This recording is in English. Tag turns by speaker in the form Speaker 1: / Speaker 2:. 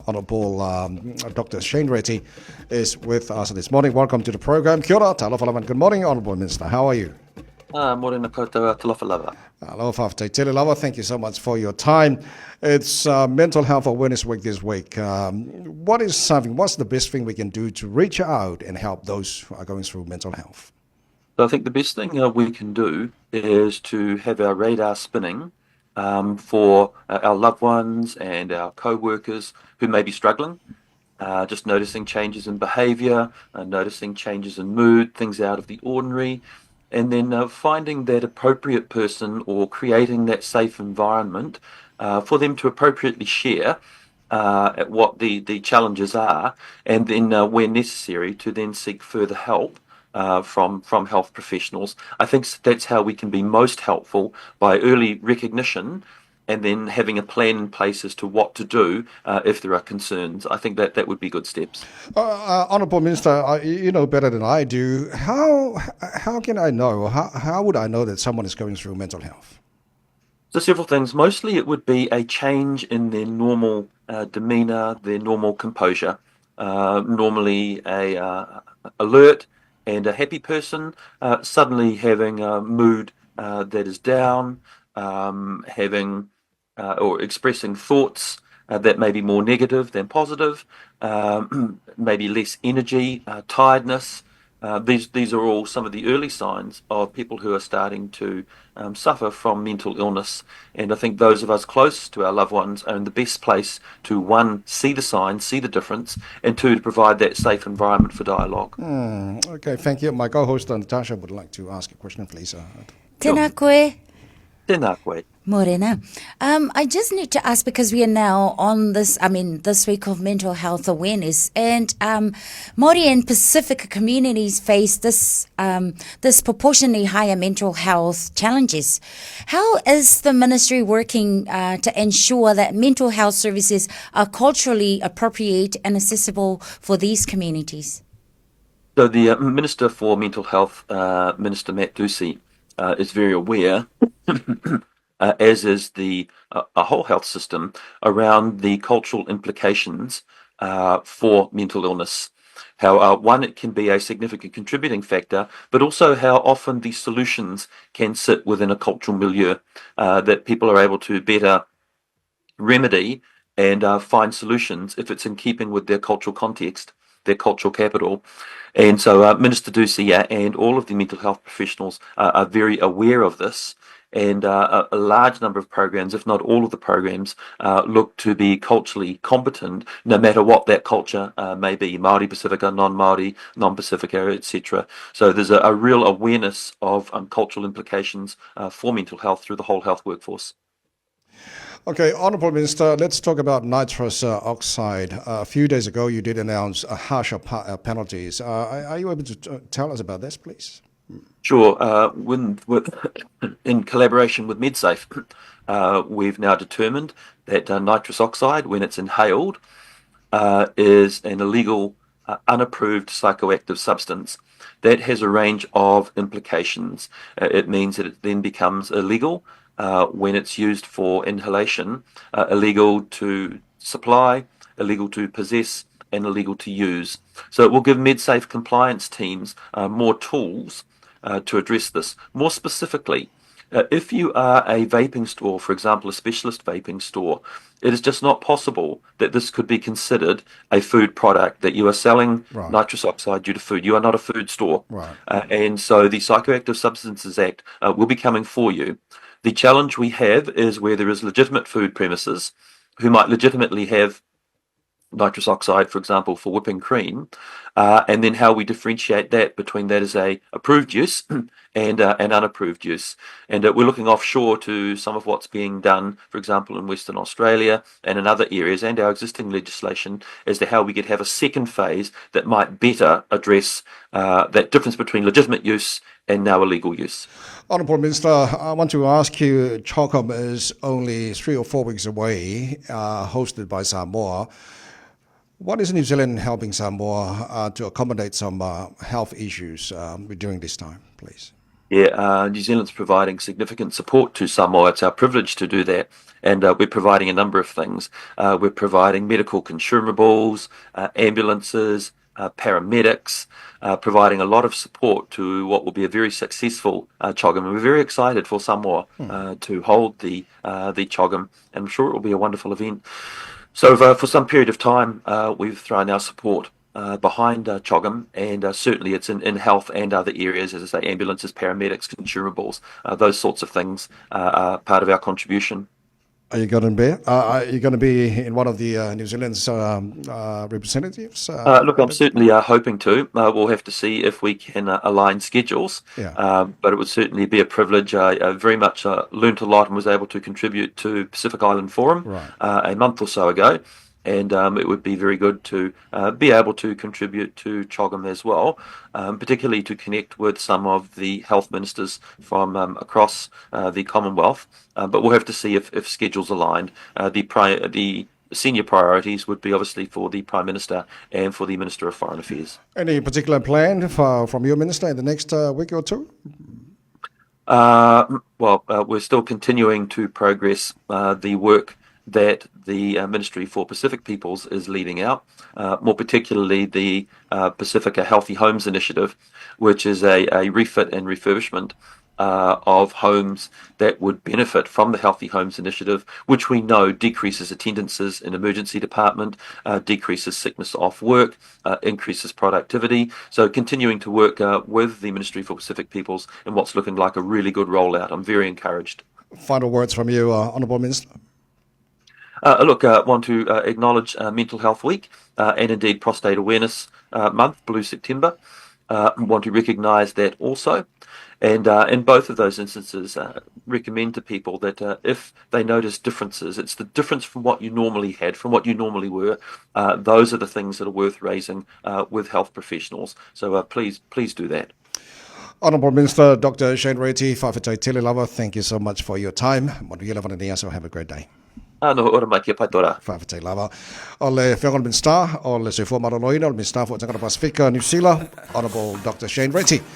Speaker 1: Honourable Dr. Shane Reti is with us this morning. Welcome to the program. Kia ora, talofa lava. Good morning, Honourable Minister. How are you?
Speaker 2: Morena koutou talofa lava.
Speaker 1: Aloha te tele lava. Thank you so much for your time. It's Mental Health Awareness Week this week. What's the best thing we can do to reach out and help those who are going through mental health?
Speaker 2: So I think the best thing we can do is to have our radar spinning for our loved ones and our co-workers who may be struggling. Just noticing changes in behaviour, noticing changes in mood, things out of the ordinary, and then finding that appropriate person or creating that safe environment for them to appropriately share at what the challenges are, and then where necessary to then seek further help from health professionals. I think that's how we can be most helpful, by early recognition and then having a plan in place as to what to do if there are concerns. I think that would be good steps.
Speaker 1: Honourable Minister, you know better than I do. How can I know, how would I know that someone is going through mental health?
Speaker 2: So several things. Mostly it would be a change in their normal demeanour, their normal composure. Normally a alert and a happy person, suddenly having a mood that is down, having or expressing thoughts that may be more negative than positive, maybe less energy, tiredness. These are all some of the early signs of people who are starting to suffer from mental illness. And I think those of us close to our loved ones are in the best place to, one, see the signs, see the difference, and two, to provide that safe environment for dialogue.
Speaker 1: Okay, thank you. My co-host Natasha would like to ask a question, please.
Speaker 3: Tēnā koe.
Speaker 2: Tēnā koe.
Speaker 3: Morena. I just need to ask, because we are now on this week of mental health awareness, and Māori and Pacific communities face this proportionally higher mental health challenges. How is the ministry working to ensure that mental health services are culturally appropriate and accessible for these communities?
Speaker 2: So the Minister for Mental Health, Minister Matt Ducey, is very aware as is the whole health system, around the cultural implications for mental illness. How, one, it can be a significant contributing factor, but also how often the solutions can sit within a cultural milieu, that people are able to better remedy and find solutions if it's in keeping with their cultural context, their cultural capital. And so Minister Ducey and all of the mental health professionals are very aware of this. And a large number of programs, if not all of the programs, look to be culturally competent, no matter what that culture may be, Māori, Pacifica, non-Māori, non-Pacifica, etc. So there's a real awareness of cultural implications for mental health through the whole health workforce.
Speaker 1: Okay, Honourable Minister, let's talk about nitrous oxide. A few days ago, you did announce harsher penalties. Are you able to tell us about this, please?
Speaker 2: Sure. In collaboration with MedSafe, we've now determined that nitrous oxide, when it's inhaled, is an illegal, unapproved psychoactive substance. That has a range of implications. It means that it then becomes illegal when it's used for inhalation, illegal to supply, illegal to possess, and illegal to use. So it will give MedSafe compliance teams more tools to address this. More specifically, if you are a vaping store, for example, a specialist vaping store, it is just not possible that this could be considered a food product, that you are selling nitrous oxide due to food. You are not a food store.
Speaker 1: Right.
Speaker 2: And so the Psychoactive Substances Act will be coming for you. The challenge we have is where there is legitimate food premises who might legitimately have nitrous oxide, for example, for whipping cream, and then how we differentiate that between that as a approved use and an unapproved use. And we're looking offshore to some of what's being done, for example, in Western Australia and in other areas, and our existing legislation, as to how we could have a second phase that might better address that difference between legitimate use and now illegal use.
Speaker 1: Honourable Minister, I want to ask you, Chom is only 3 or 4 weeks away, hosted by Samoa. What is New Zealand helping Samoa to accommodate some health issues during this time, please?
Speaker 2: New Zealand's providing significant support to Samoa. It's our privilege to do that. And we're providing a number of things. We're providing medical consumables, ambulances, paramedics, providing a lot of support to what will be a very successful Chogam. And we're very excited for Samoa to hold the Chogam. And I'm sure it will be a wonderful event. So for some period of time, we've thrown our support behind Chogam, and certainly it's in health and other areas, as I say, ambulances, paramedics, consumables, those sorts of things are part of our contribution.
Speaker 1: Are you going to be in one of the New Zealand's representatives?
Speaker 2: Look, I'm certainly hoping to. We'll have to see if we can align schedules.
Speaker 1: Yeah.
Speaker 2: But it would certainly be a privilege. I very much learnt a lot and was able to contribute to Pacific Island Forum
Speaker 1: Right.
Speaker 2: A month or so ago. And it would be very good to be able to contribute to Chogam as well, particularly to connect with some of the health ministers from across the Commonwealth. But we'll have to see if schedules aligned. The senior priorities would be obviously for the Prime Minister and for the Minister of Foreign Affairs.
Speaker 1: Any particular plan from your minister in the next week or two?
Speaker 2: We're still continuing to progress the work that the Ministry for Pacific Peoples is leading out, more particularly the Pacifica Healthy Homes Initiative, which is a refit and refurbishment of homes that would benefit from the Healthy Homes Initiative, which we know decreases attendances in emergency department, decreases sickness off work, increases productivity. So continuing to work with the Ministry for Pacific Peoples in what's looking like a really good rollout. I'm very encouraged.
Speaker 1: Final words from you, Honourable Minister.
Speaker 2: Want to acknowledge Mental Health Week and indeed Prostate Awareness Month, Blue September. Want to recognise that also. And in both of those instances, recommend to people that if they notice differences, it's the difference from what you normally had, from what you normally were. Those are the things that are worth raising with health professionals. So please do that.
Speaker 1: Honourable Minister Dr. Shane Reti, Whawhetai Tele Lava, thank you so much for your time. So have a great day.
Speaker 2: No, ora mai kia pai tora.
Speaker 1: Whawhetai Lava. O le Whangon Minister, o le Sefo Maraloina, o le Minister for Tangata Pasifika, New Zealand, Honourable Dr. Shane Reti.